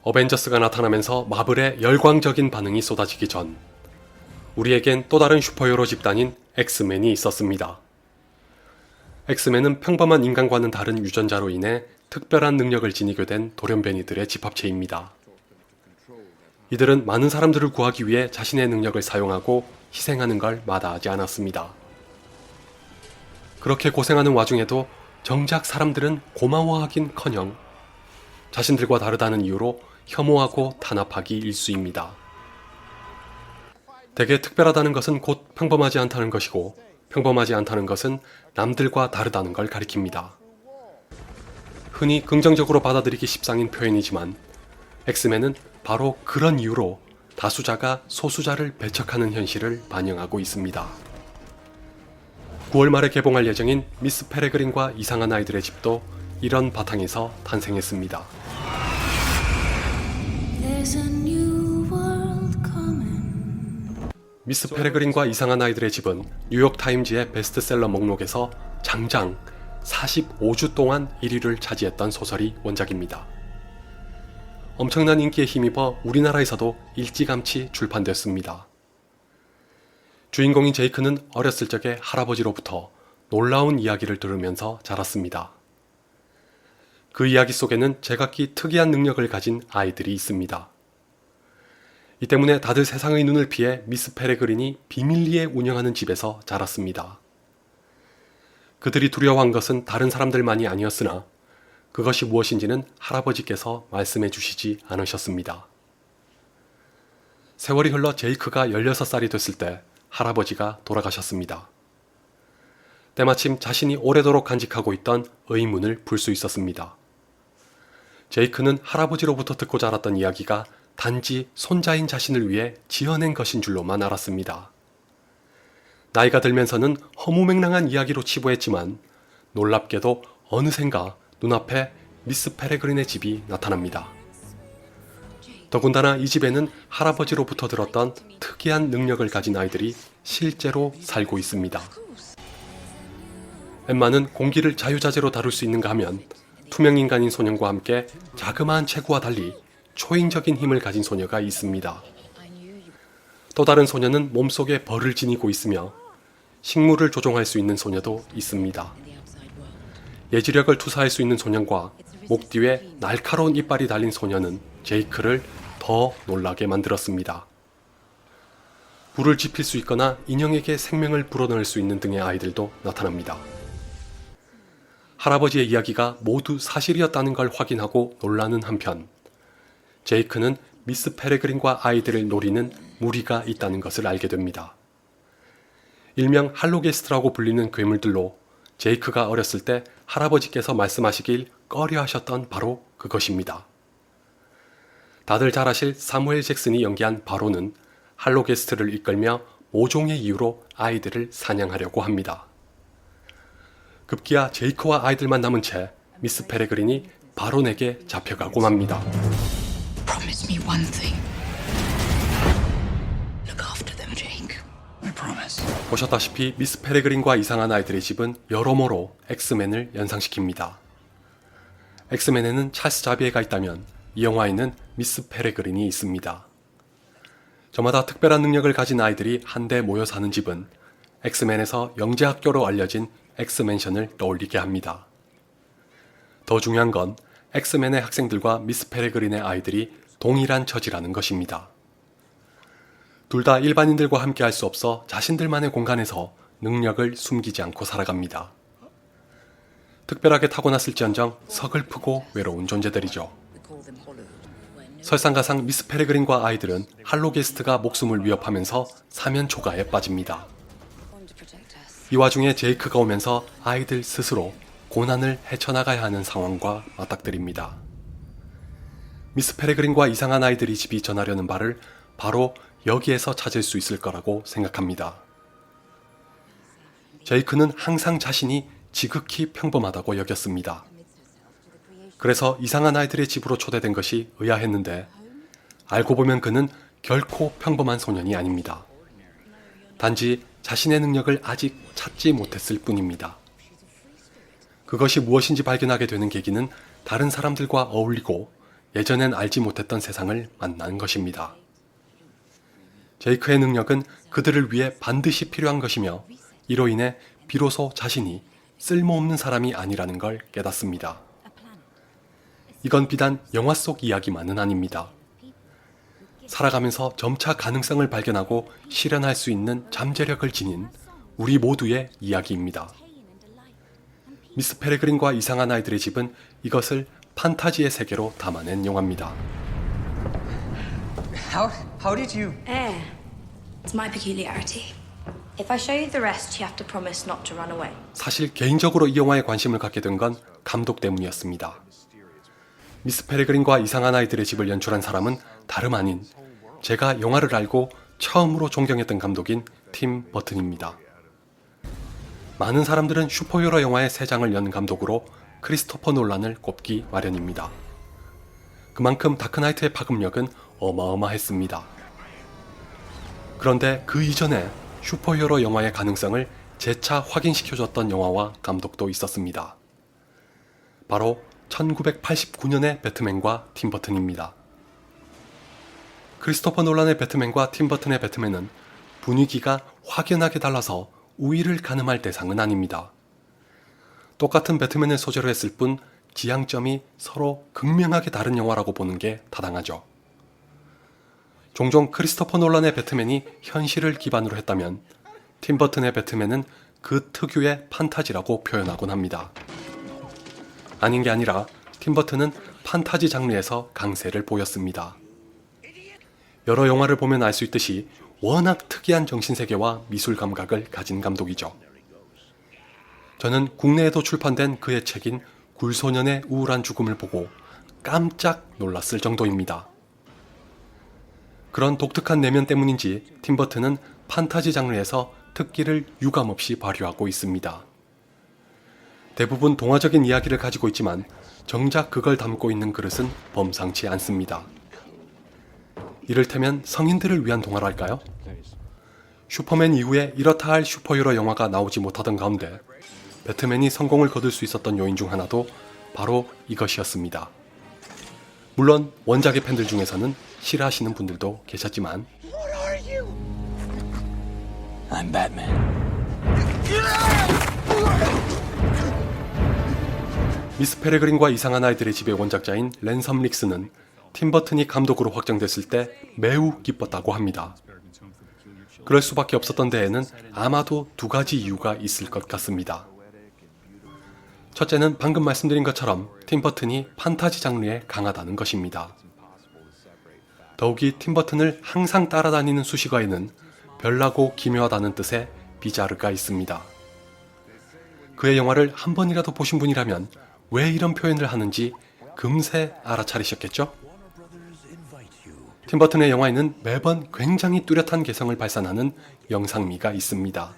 어벤져스가 나타나면서 마블의 열광적인 반응이 쏟아지기 전 우리에겐 또 다른 슈퍼히어로 집단인 엑스맨이 있었습니다. 엑스맨은 평범한 인간과는 다른 유전자로 인해 특별한 능력을 지니게 된 돌연변이들의 집합체입니다. 이들은 많은 사람들을 구하기 위해 자신의 능력을 사용하고 희생하는 걸 마다하지 않았습니다. 그렇게 고생하는 와중에도 정작 사람들은 고마워하긴커녕 자신들과 다르다는 이유로 혐오하고 탄압하기 일쑤입니다. 대개 특별하다는 것은 곧 평범하지 않다는 것이고 평범하지 않다는 것은 남들과 다르다는 걸 가리킵니다. 흔히 긍정적으로 받아들이기 십상인 표현이지만 엑스맨은 바로 그런 이유로 다수자가 소수자를 배척하는 현실을 반영하고 있습니다. 9월 말에 개봉할 예정인 미스 페레그린과 이상한 아이들의 집도 이런 바탕에서 탄생했습니다. 미스 페레그린과 이상한 아이들의 집은 뉴욕타임즈의 베스트셀러 목록에서 장장 45주 동안 1위를 차지했던 소설이 원작입니다. 엄청난 인기에 힘입어 우리나라에서도 일찌감치 출판됐습니다. 주인공인 제이크는 어렸을 적에 할아버지로부터 놀라운 이야기를 들으면서 자랐습니다. 그 이야기 속에는 제각기 특이한 능력을 가진 아이들이 있습니다. 이 때문에 다들 세상의 눈을 피해 미스 페레그린이 비밀리에 운영하는 집에서 자랐습니다. 그들이 두려워한 것은 다른 사람들만이 아니었으나 그것이 무엇인지는 할아버지께서 말씀해 주시지 않으셨습니다. 세월이 흘러 제이크가 16살이 됐을 때 할아버지가 돌아가셨습니다. 때마침 자신이 오래도록 간직하고 있던 의문을 풀 수 있었습니다. 제이크는 할아버지로부터 듣고 자랐던 이야기가 단지 손자인 자신을 위해 지어낸 것인 줄로만 알았습니다. 나이가 들면서는 허무맹랑한 이야기로 치부했지만 놀랍게도 어느샌가 눈앞에 미스 페레그린의 집이 나타납니다. 더군다나 이 집에는 할아버지로부터 들었던 특이한 능력을 가진 아이들이 실제로 살고 있습니다. 엠마는 공기를 자유자재로 다룰 수 있는가 하면 투명인간인 소년과 함께 자그마한 체구와 달리 초인적인 힘을 가진 소녀가 있습니다. 또 다른 소녀는 몸속에 벌을 지니고 있으며 식물을 조종할 수 있는 소녀도 있습니다. 예지력을 투사할 수 있는 소년과 목 뒤에 날카로운 이빨이 달린 소녀는 제이크를 더 놀라게 만들었습니다. 불을 지필 수 있거나 인형에게 생명을 불어넣을 수 있는 등의 아이들도 나타납니다. 할아버지의 이야기가 모두 사실이었다는 걸 확인하고 놀라는 한편 제이크는 미스 페레그린과 아이들을 노리는 무리가 있다는 것을 알게 됩니다. 일명 할로게스트라고 불리는 괴물들로 제이크가 어렸을 때 할아버지께서 말씀하시길 꺼려하셨던 바로 그것입니다. 다들 잘 아실 사무엘 잭슨이 연기한 바로는 할로게스트를 이끌며 모종의 이유로 아이들을 사냥하려고 합니다. 급기야 제이크와 아이들만 남은 채 미스 페레그린이 바론에게 잡혀가고 맙니다. Promise me one thing. Look after them, Jake. I promise. 보셨다시피 미스 페레그린과 이상한 아이들의 집은 여러모로 엑스맨을 연상시킵니다. 엑스맨에는 찰스 자비에가 있다면 이 영화에는 미스 페레그린이 있습니다. 저마다 특별한 능력을 가진 아이들이 한데 모여 사는 집은 엑스맨에서 영재학교로 알려진 엑스맨션을 떠올리게 합니다. 더 중요한 건 엑스맨의 학생들과 미스 페레그린의 아이들이 동일한 처지라는 것입니다. 둘 다 일반인들과 함께 할 수 없어 자신들만의 공간에서 능력을 숨기지 않고 살아갑니다. 특별하게 타고났을지언정 서글프고 외로운 존재들이죠. 설상가상 미스 페레그린과 아이들은 할로게스트가 목숨을 위협하면서 사면 초가에 빠집니다. 이 와중에 제이크가 오면서 아이들 스스로 고난을 헤쳐나가야 하는 상황과 맞닥뜨립니다. 미스 페레그린과 이상한 아이들이 집이 전하려는 바를 바로 여기에서 찾을 수 있을 거라고 생각합니다. 제이크는 항상 자신이 지극히 평범하다고 여겼습니다. 그래서 이상한 아이들의 집으로 초대된 것이 의아했는데 알고 보면 그는 결코 평범한 소년이 아닙니다. 단지 자신의 능력을 아직 찾지 못했을 뿐입니다. 그것이 무엇인지 발견하게 되는 계기는 다른 사람들과 어울리고 예전엔 알지 못했던 세상을 만나는 것입니다. 제이크의 능력은 그들을 위해 반드시 필요한 것이며 이로 인해 비로소 자신이 쓸모없는 사람이 아니라는 걸 깨닫습니다. 이건 비단 영화 속 이야기만은 아닙니다. 살아가면서 점차 가능성을 발견하고 실현할 수 있는 잠재력을 지닌 우리 모두의 이야기입니다. 미스 페레그린과 이상한 아이들의 집은 이것을 판타지의 세계로 담아낸 영화입니다. How did you? It's my peculiarity. If I show you the rest, you have to promise not to run away. 사실 개인적으로 이 영화에 관심을 갖게 된 건 감독 때문이었습니다. 미스 페레그린과 이상한 아이들의 집을 연출한 사람은 다름 아닌 제가 영화를 알고 처음으로 존경했던 감독인 팀 버튼입니다. 많은 사람들은 슈퍼히어로 영화의 세 장을 연 감독으로 크리스토퍼 놀란을 꼽기 마련입니다. 그만큼 다크나이트의 파급력은 어마어마했습니다. 그런데 그 이전에 슈퍼히어로 영화의 가능성을 재차 확인시켜줬던 영화와 감독도 있었습니다. 바로 1989년의 배트맨과 팀 버튼입니다. 크리스토퍼 놀란의 배트맨과 팀 버튼의 배트맨은 분위기가 확연하게 달라서 우위를 가늠할 대상은 아닙니다. 똑같은 배트맨을 소재로 했을 뿐 지향점이 서로 극명하게 다른 영화라고 보는 게 타당하죠. 종종 크리스토퍼 놀란의 배트맨이 현실을 기반으로 했다면 팀 버튼의 배트맨은 그 특유의 판타지라고 표현하곤 합니다. 아닌 게 아니라 팀 버튼은 판타지 장르에서 강세를 보였습니다. 여러 영화를 보면 알 수 있듯이 워낙 특이한 정신세계와 미술 감각을 가진 감독이죠. 저는 국내에도 출판된 그의 책인 굴소년의 우울한 죽음을 보고 깜짝 놀랐을 정도입니다. 그런 독특한 내면 때문인지 팀 버튼은 판타지 장르에서 특기를 유감없이 발휘하고 있습니다. 대부분 동화적인 이야기를 가지고 있지만 정작 그걸 담고 있는 그릇은 범상치 않습니다. 이를테면 성인들을 위한 동화랄까요? 슈퍼맨 이후에 이렇다 할 슈퍼히어로 영화가 나오지 못하던 가운데 배트맨이 성공을 거둘 수 있었던 요인 중 하나도 바로 이것이었습니다. 물론 원작의 팬들 중에서는 싫어하시는 분들도 계셨지만 I'm Batman. 미스 페레그린과 이상한 아이들의 집의 원작자인 랜섬 릭스는 팀 버튼이 감독으로 확정됐을 때 매우 기뻤다고 합니다. 그럴 수밖에 없었던 데에는 아마도 두 가지 이유가 있을 것 같습니다. 첫째는 방금 말씀드린 것처럼 팀 버튼이 판타지 장르에 강하다는 것입니다. 더욱이 팀 버튼을 항상 따라다니는 수식어에는 별나고 기묘하다는 뜻의 비자르가 있습니다. 그의 영화를 한 번이라도 보신 분이라면 왜 이런 표현을 하는지 금세 알아차리셨겠죠? 팀 버튼의 영화에는 매번 굉장히 뚜렷한 개성을 발산하는 영상미가 있습니다.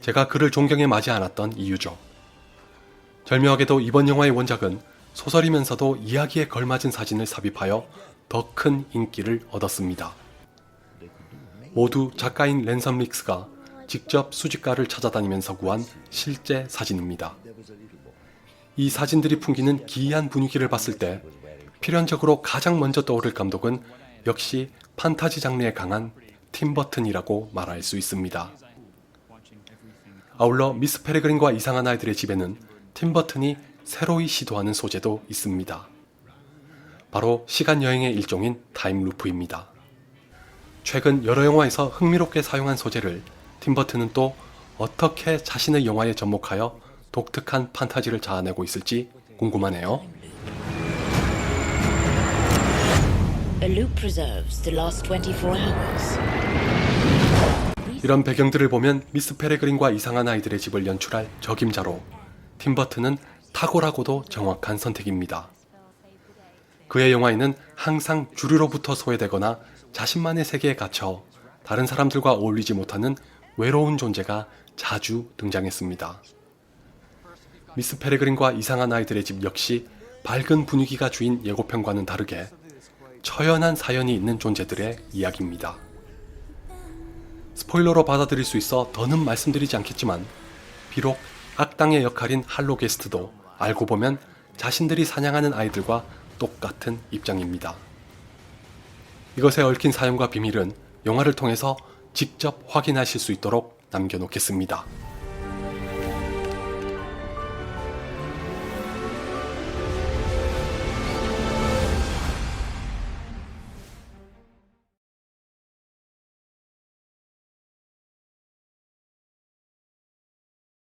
제가 그를 존경에 마지 않았던 이유죠. 절묘하게도 이번 영화의 원작은 소설이면서도 이야기에 걸맞은 사진을 삽입하여 더 큰 인기를 얻었습니다. 모두 작가인 랜섬 릭스가 직접 수집가를 찾아다니면서 구한 실제 사진입니다. 이 사진들이 풍기는 기이한 분위기를 봤을 때 필연적으로 가장 먼저 떠오를 감독은 역시 판타지 장르에 강한 팀 버튼이라고 말할 수 있습니다. 아울러 미스 페레그린과 이상한 아이들의 집에는 팀 버튼이 새로이 시도하는 소재도 있습니다. 바로 시간여행의 일종인 타임루프입니다. 최근 여러 영화에서 흥미롭게 사용한 소재를 팀 버튼은 또 어떻게 자신의 영화에 접목하여 독특한 판타지를 자아내고 있을지 궁금하네요. A loop preserves the last 24 hours. 이런 배경들을 보면 미스 페레그린과 이상한 아이들의 집을 연출할 적임자로 팀 버튼은 탁월하고도 정확한 선택입니다. 그의 영화에는 항상 주류로부터 소외되거나 자신만의 세계에 갇혀 다른 사람들과 어울리지 못하는 외로운 존재가 자주 등장했습니다. 미스 페레그린과 이상한 아이들의 집 역시 밝은 분위기가 주인 예고편과는 다르게 처연한 사연이 있는 존재들의 이야기입니다. 스포일러로 받아들일 수 있어 더는 말씀드리지 않겠지만 비록 악당의 역할인 할로 게스트도 알고 보면 자신들이 사냥하는 아이들과 똑같은 입장입니다. 이것에 얽힌 사연과 비밀은 영화를 통해서 직접 확인하실 수 있도록 남겨놓겠습니다.